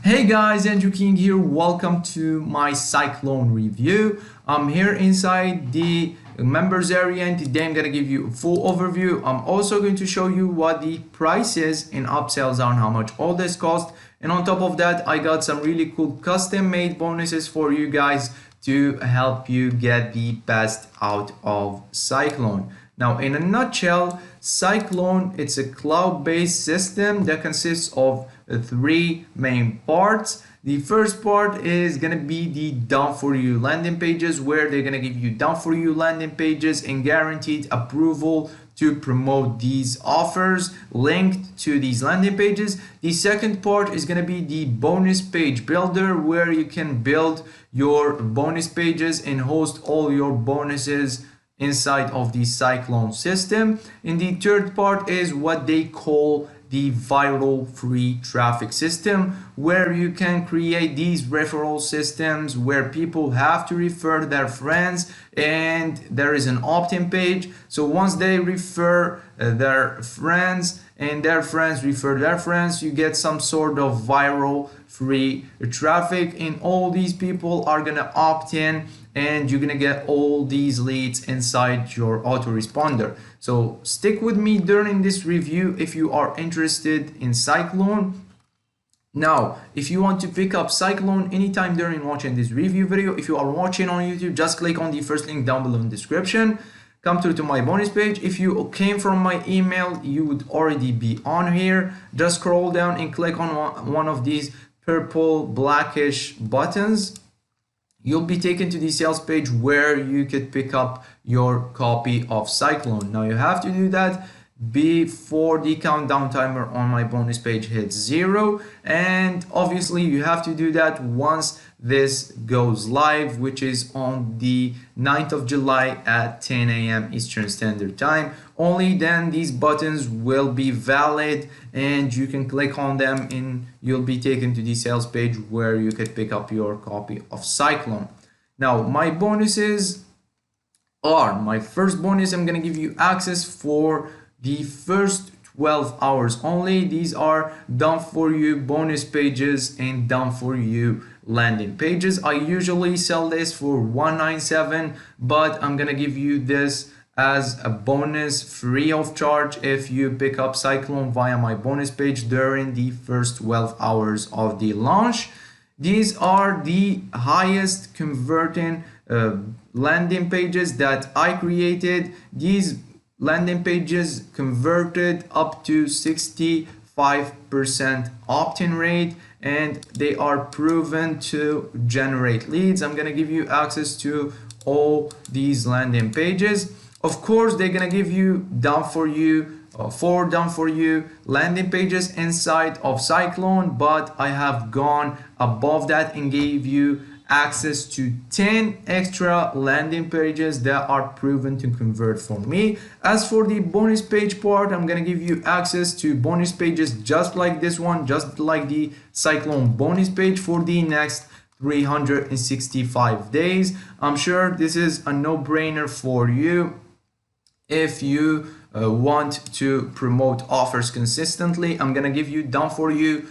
Hey guys, Andrew King here. Welcome to my Cyclone review. I'm here inside the members area and today I'm going to give you a full overview. I'm also going to show you what the prices and upsells are and how much all this cost. And on top of that, I got some really cool custom made bonuses for you guys to help you get the best out of Cyclone. Now, in a nutshell, Cyclone, it's a cloud-based system that consists of three main parts. The first part is going to be the done for you landing pages, where they're going to give you done for you landing pages and guaranteed approval to promote these offers linked to these landing pages. The second part is going to be the bonus page builder, where you can build your bonus pages and host all your bonuses inside of the Cyclone system. And the third part is what they call the viral free traffic system, where you can create these referral systems where people have to refer their friends and there is an opt-in page. So once they refer their friends and their friends refer their friends, you get some sort of viral free traffic and all these people are gonna opt in and you're gonna get all these leads inside your autoresponder. So stick with me during this review if you are interested in Cyclone. Now, if you want to pick up Cyclone anytime during watching this review video, if you are watching on YouTube, just click on the first link down below in the description. Come through to my bonus page. If you came from my email, you would already be on here. Just scroll down and click on one of these purple blackish buttons. You'll be taken to the sales page where you could pick up your copy of Cyclone. Now you have to do that before the countdown timer on my bonus page hits 0, and obviously you have to do that once this goes live, which is on the 9th of July at 10 a.m. Eastern Standard Time. Only then these buttons will be valid and you can click on them and you'll be taken to the sales page where you could pick up your copy of Cyclone. Now my bonuses are, my first bonus, I'm going to give you access for the first 12 hours only. These are done for you bonus pages and done for you landing pages. I usually sell this for $197, but I'm gonna give you this as a bonus free of charge if you pick up Cyclone via my bonus page during the first 12 hours of the launch. These are the highest converting landing pages that I created. These landing pages converted up to 65% opt-in rate and they are proven to generate leads. I'm going to give you access to all these landing pages. Of course, they're going to give you done for you, 4 done for you landing pages inside of Cyclone, but I have gone above that and gave you access to 10 extra landing pages that are proven to convert for me. As for the bonus page part, I'm gonna give you access to bonus pages just like this one, just like the Cyclone bonus page for the next 365 days. I'm sure this is a no-brainer for you if you want to promote offers consistently. I'm gonna give you done for you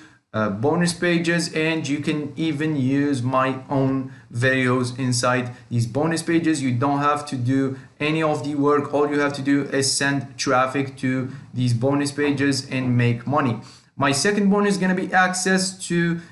bonus pages, and you can even use my own videos inside these bonus pages. You don't have to do any of the work. All you have to do is send traffic to these bonus pages and make money. My second bonus is going to be access to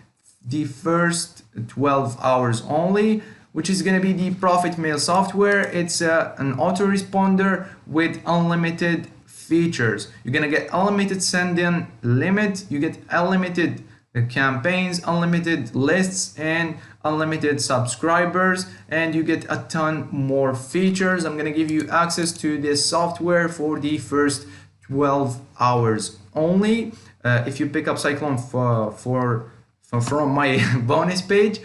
the first 12 hours only, which is going to be the Profit Mail software. It's an autoresponder with unlimited features. You're going to get unlimited send-in limit, you get unlimited campaigns, unlimited lists, and unlimited subscribers, and you get a ton more features. I'm going to give you access to this software for the first 12 hours only if you pick up Cyclone from my bonus page.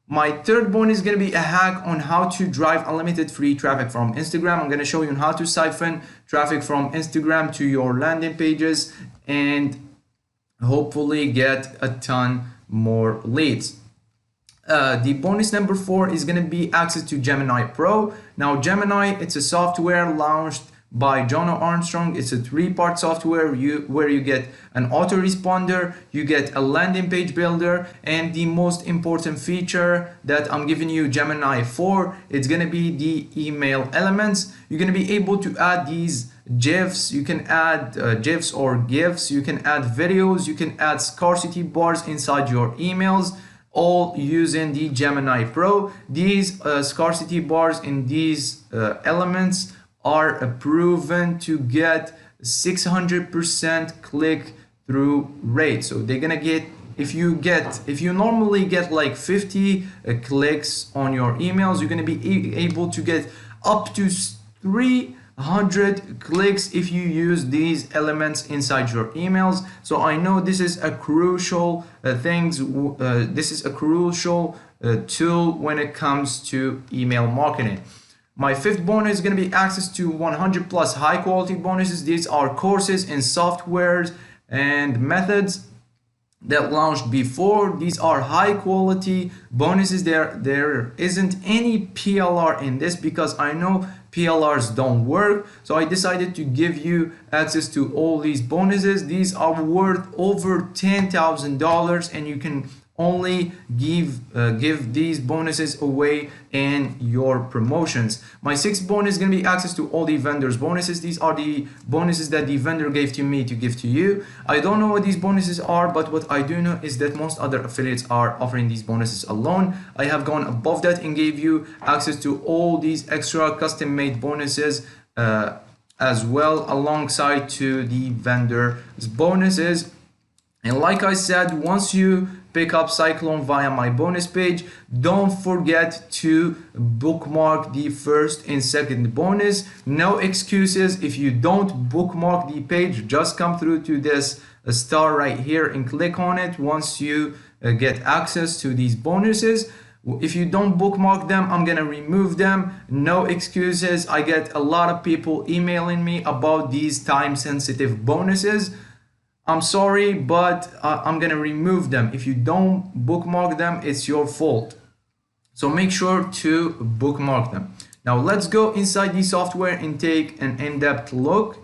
My third bonus is going to be a hack on how to drive unlimited free traffic from Instagram. I'm going to show you how to siphon traffic from Instagram to your landing pages and hopefully get a ton more leads. The bonus number 4 is going to be access to Gemini Pro. Now Gemini, it's a software launched by John Armstrong. It's a 3-part software where you get an autoresponder, you get a landing page builder, and the most important feature that I'm giving you Gemini for, it's gonna be the email elements. You're gonna be able to add these GIFs, you can add GIFs or GIFs, you can add videos, you can add scarcity bars inside your emails, all using the Gemini Pro. These scarcity bars in these elements are proven to get 600% click-through rate. So they're gonna get, if you normally get like 50 clicks on your emails, you're gonna be able to get up to 300 clicks if you use these elements inside your emails. So I know this is a crucial this is a crucial tool when it comes to email marketing. My 5th bonus is going to be access to 100 plus high quality bonuses. These are courses in softwares and methods that launched before. These are high quality bonuses. There isn't any PLR in this because I know PLRs don't work. So I decided to give you access to all these bonuses. These are worth over $10,000 and you can only give these bonuses away in your promotions. My 6th bonus is going to be access to all the vendors bonuses. These are the bonuses that the vendor gave to me to give to you. I don't know what these bonuses are, but what I do know is that most other affiliates are offering these bonuses alone. I have gone above that and gave you access to all these extra custom made bonuses as well, alongside to the vendor's bonuses. And like I said, once you pick up Cyclone via my bonus page, don't forget to bookmark the 1st and 2nd bonus. No excuses. If you don't bookmark the page, just come through to this star right here and click on it once you get access to these bonuses. If you don't bookmark them, I'm gonna remove them. No excuses. I get a lot of people emailing me about these time-sensitive bonuses. I'm sorry, but I'm gonna remove them. If you don't bookmark them, it's your fault. So make sure to bookmark them. Now let's go inside the software and take an in-depth look.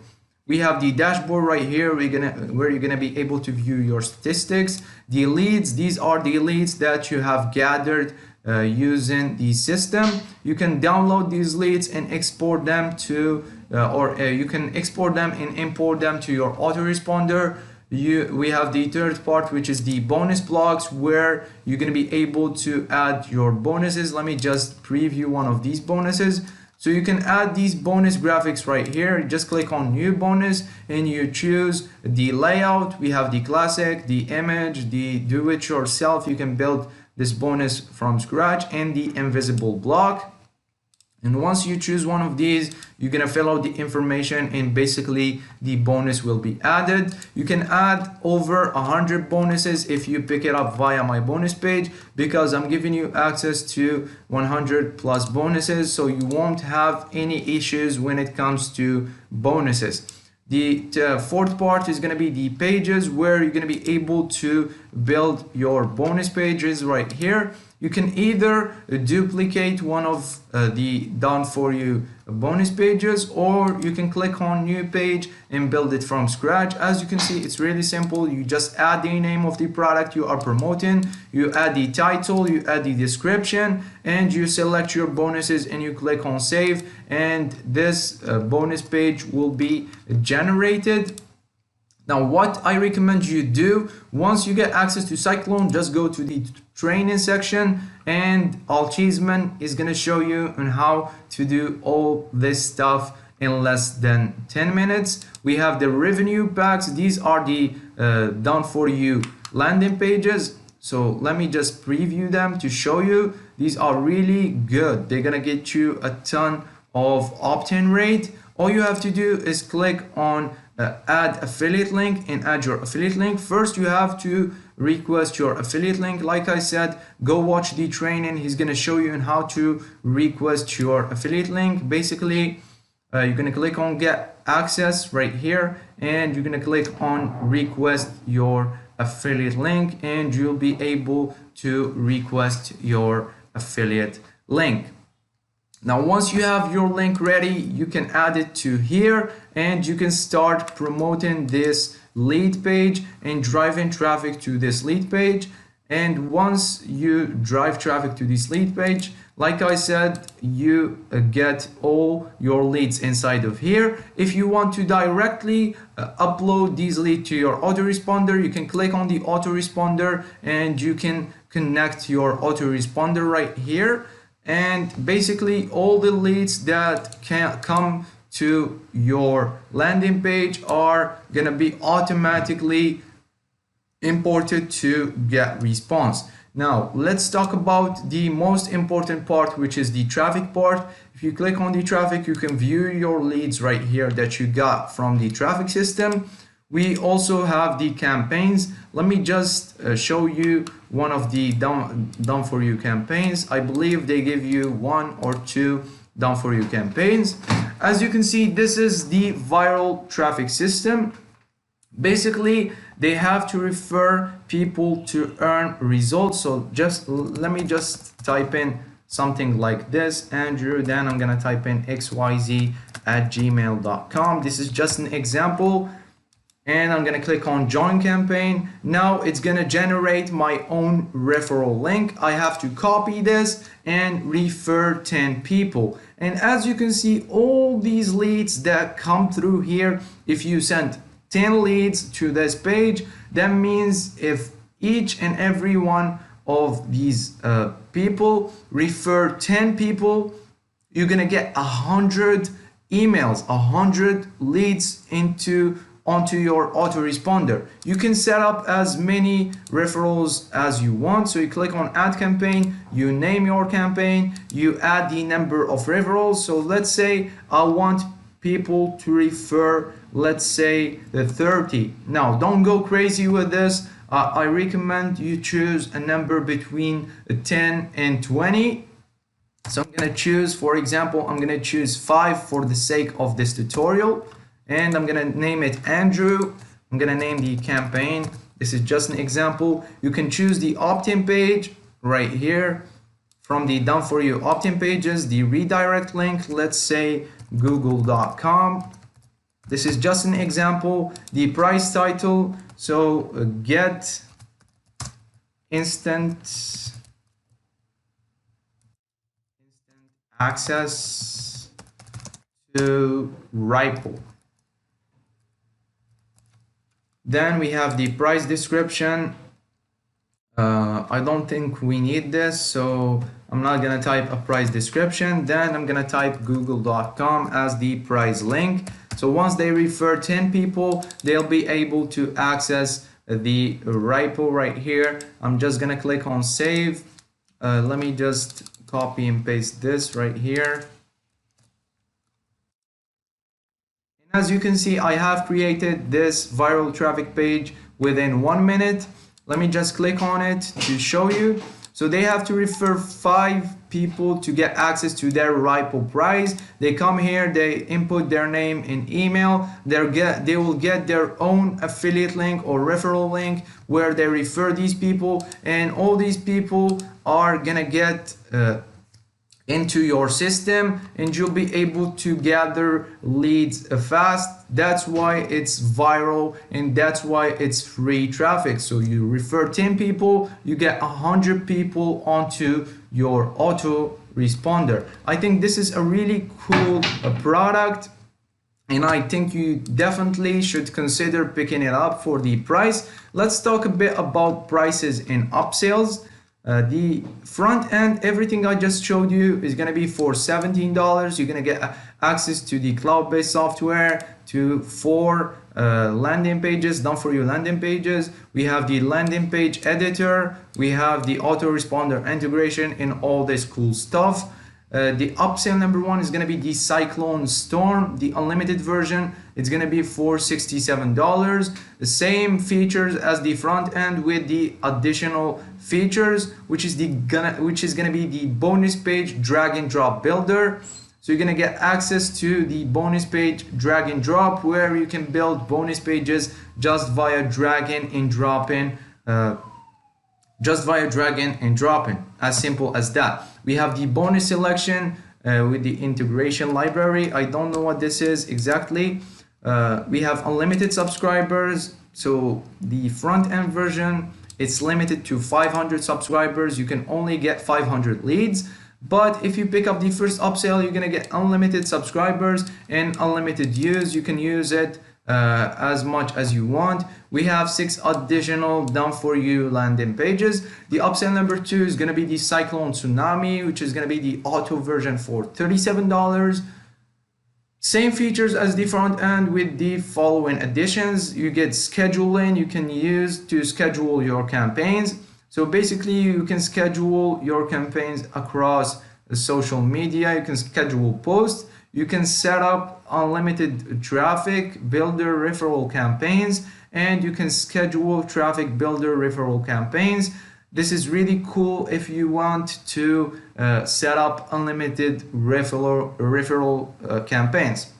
We have the dashboard right here where you're gonna be able to view your statistics. The leads, these are the leads that you have gathered using the system. You can download these leads and export them to you can export them and import them to your autoresponder. We have the 3rd part, which is the bonus blocks, where you're going to be able to add your bonuses. Let me just preview one of these bonuses. So you can add these bonus graphics right here. You just click on new bonus and you choose the layout. We have the classic, the image, the do it yourself. You can build this bonus from scratch, and the invisible block. And once you choose one of these, you're gonna fill out the information and basically the bonus will be added. You can add over 100 bonuses if you pick it up via my bonus page, because I'm giving you access to 100 plus bonuses, so you won't have any issues when it comes to bonuses. The 4th part is going to be the pages, where you're going to be able to build your bonus pages right here. You can either duplicate one of the done for you bonus pages, or you can click on new page and build it from scratch. As you can see, it's really simple. You just add the name of the product you are promoting, you add the title, you add the description, and you select your bonuses and you click on save, and this bonus page will be generated. Now, what I recommend you do, once you get access to Cyclone, just go to the training section, and Alchisman is going to show you on how to do all this stuff in less than 10 minutes. We have the revenue packs. These are the done for you landing pages. So let me just preview them to show you. These are really good. They're going to get you a ton of opt-in rate. All you have to do is click on add affiliate link and add your affiliate link. First, you have to request your affiliate link. Like I said, go watch the training. He's going to show you on how to request your affiliate link. Basically, you're going to click on get access right here, and you're going to click on request your affiliate link, and you'll be able to request your affiliate link. Now, once you have your link ready, you can add it to here and you can start promoting this lead page and driving traffic to this lead page. And once you drive traffic to this lead page, like I said, you get all your leads inside of here. If you want to directly upload these leads to your autoresponder, you can click on the autoresponder and you can connect your autoresponder right here. And basically all the leads that can come to your landing page are gonna be automatically imported to get response. Now let's talk about the most important part, which is the traffic part. If you click on the traffic, you can view your leads right here that you got from the traffic system. We also have the campaigns. Let me just show you one of the done for you campaigns. I believe they give you 1 or 2 done for you campaigns. As you can see, this is the viral traffic system. Basically, they have to refer people to earn results. So let me just type in something like this, Andrew, then I'm gonna type in xyz@gmail.com. This is just an example. And I'm gonna click on join campaign. Now it's gonna generate my own referral link. I have to copy this and refer 10 people. And as you can see, all these leads that come through here, if you send 10 leads to this page, that means if each and every one of these people refer 10 people, you're gonna get 100 emails, 100 leads onto your autoresponder. You can set up as many referrals as you want. So you click on add campaign, you name your campaign, you add the number of referrals. So let's say I want people to refer, let's say the 30. Now don't go crazy with this. I recommend you choose a number between 10 and 20. So I'm gonna choose, for example, I'm gonna choose 5 for the sake of this tutorial. And I'm gonna name it Andrew. I'm gonna name the campaign. This is just an example. You can choose the opt-in page right here from the done for you opt-in pages, the redirect link, let's say google.com. This is just an example. The price title, so get instant access to Ripple. Then we have the price description. I don't think we need this, so I'm not gonna type a price description. Then I'm gonna type google.com as the price link. So once they refer 10 people, they'll be able to access the Ripple right here. I'm just gonna click on save. Let me just copy and paste this right here. As you can see, I have created this viral traffic page within 1 minute. Let me just click on it to show you. So they have to refer 5 people to get access to their Ripple prize. They come here, they input their name and email. They will get their own affiliate link or referral link where they refer these people, and all these people are gonna get into your system, and you'll be able to gather leads fast. That's why it's viral, and that's why it's free traffic. So you refer 10 people, you get 100 people onto your autoresponder. I think this is a really cool product, and I think you definitely should consider picking it up for the price. Let's talk a bit about prices and upsells. The front end, everything I just showed you is going to be for $17. You're going to get access to the cloud-based software, to 4 landing pages, done for you landing pages. We have the landing page editor, we have the autoresponder integration, and all this cool stuff. The upsell number 1 is going to be the Cyclone Storm, the unlimited version. It's going to be for $67. The same features as the front end with the additional features, which is gonna be the bonus page drag and drop builder. So you're gonna get access to the bonus page drag and drop, where you can build bonus pages just via dragging and dropping. As simple as that. We have the bonus selection. with the integration library. I don't know what this is exactly. We have unlimited subscribers. So the front end version, it's limited to 500 subscribers. You can only get 500 leads. But if you pick up the first upsell, you're gonna get unlimited subscribers and unlimited use. You can use it as much as you want. We have 6 additional done for you landing pages. The upsell number 2 is gonna be the Cyclone Tsunami, which is gonna be the auto version for $37. Same features as the front end with the following additions. You get scheduling you can use to schedule your campaigns. So basically you can schedule your campaigns across social media. You can schedule posts. You can set up unlimited traffic builder referral campaigns, and you can schedule traffic builder referral campaigns. This is really cool if you want to set up unlimited referral campaigns.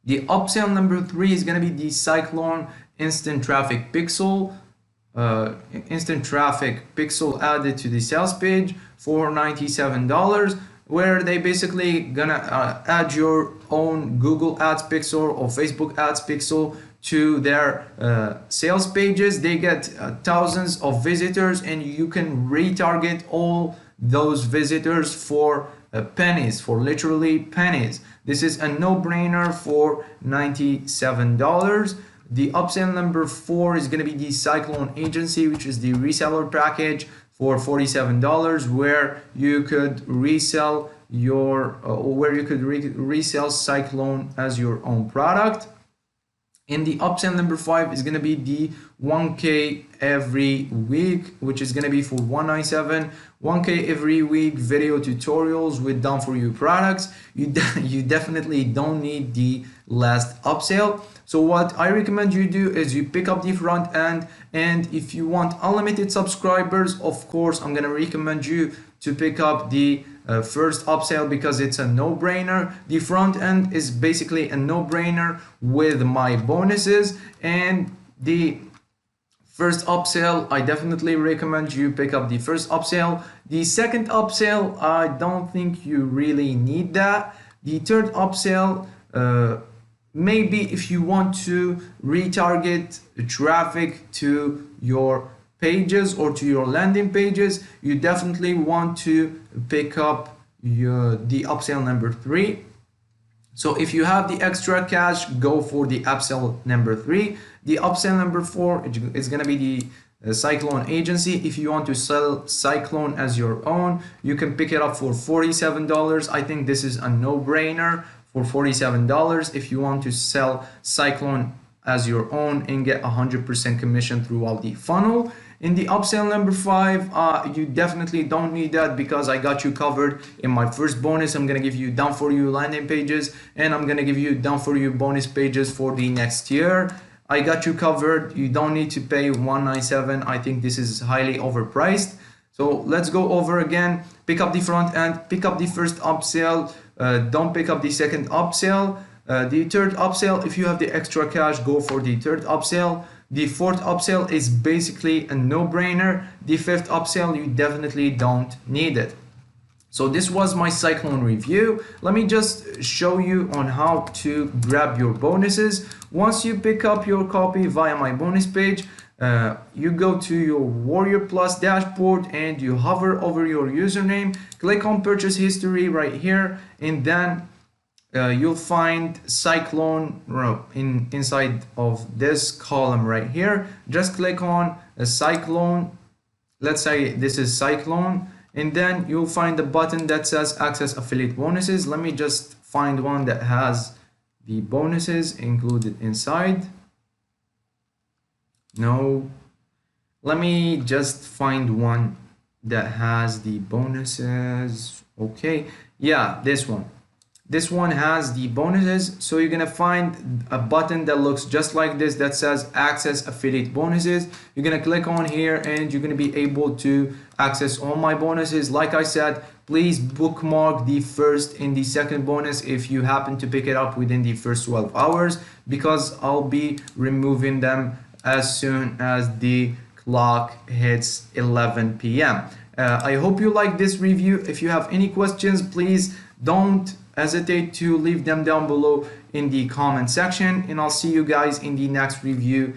The upsell number 3 is going to be the Cyclone Instant Traffic Pixel. Instant Traffic Pixel added to the sales page for $97, where they basically gonna add your own Google Ads Pixel or Facebook Ads Pixel to their sales pages. They get thousands of visitors, and you can retarget all those visitors for pennies, for literally pennies. This is a no-brainer for $97. The upsell number 4 is going to be the Cyclone Agency, which is the reseller package for $47, where you could resell your resell Cyclone as your own product. And the upsell number 5 is going to be the 1K every week, which is going to be for $197. 1K every week video tutorials with done for you products. You definitely don't need the last upsell. So what I recommend you do is you pick up the front end, and if you want unlimited subscribers, of course I'm going to recommend you to pick up the first upsell because it's a no-brainer. The front end is basically a no-brainer with my bonuses, and the first upsell, I definitely recommend you pick up the first upsell. The second upsell, I don't think you really need that. The third upsell, maybe if you want to retarget traffic to your pages or to your landing pages, you definitely want to pick up the upsell number 3. So if you have the extra cash, go for the upsell number 3. The upsell number 4 is going to be the Cyclone Agency. If you want to sell Cyclone as your own, you can pick it up for $47. I think this is a no-brainer for $47 if you want to sell Cyclone as your own and get 100% commission throughout the funnel. In the upsell number 5, you definitely don't need that because I got you covered in my first bonus. I'm gonna give you done for you landing pages, and I'm gonna give you done for you bonus pages for the next year. I got you covered. You don't need to pay $197. I think this is highly overpriced. So let's go over again. Pick up the front end, pick up the first upsell, don't pick up the second upsell. The third upsell, if you have the extra cash, go for the third upsell. The fourth upsell is basically a no-brainer. The fifth upsell, you definitely don't need it. So this was my Cyclone review. Let me just show you on how to grab your bonuses. Once you pick up your copy via my bonus page, you go to your Warrior Plus dashboard and you hover over your username, click on purchase history right here, and then you'll find Cyclone inside of this column right here. Just click on a Cyclone. Let's say this is Cyclone, and then you'll find the button that says access affiliate bonuses. Let me just find one that has the bonuses included inside. No, let me just find one that has the bonuses. Okay, yeah, this one. This one has the bonuses, so you're gonna find a button that looks just like this that says access affiliate bonuses. You're gonna click on here and you're gonna be able to access all my bonuses. Like I said, please bookmark the first and the second bonus if you happen to pick it up within the first 12 hours, because I'll be removing them as soon as the clock hits 11 p.m. I hope you like this review. If you have any questions, please don't hesitate to leave them down below in the comment section, and I'll see you guys in the next review.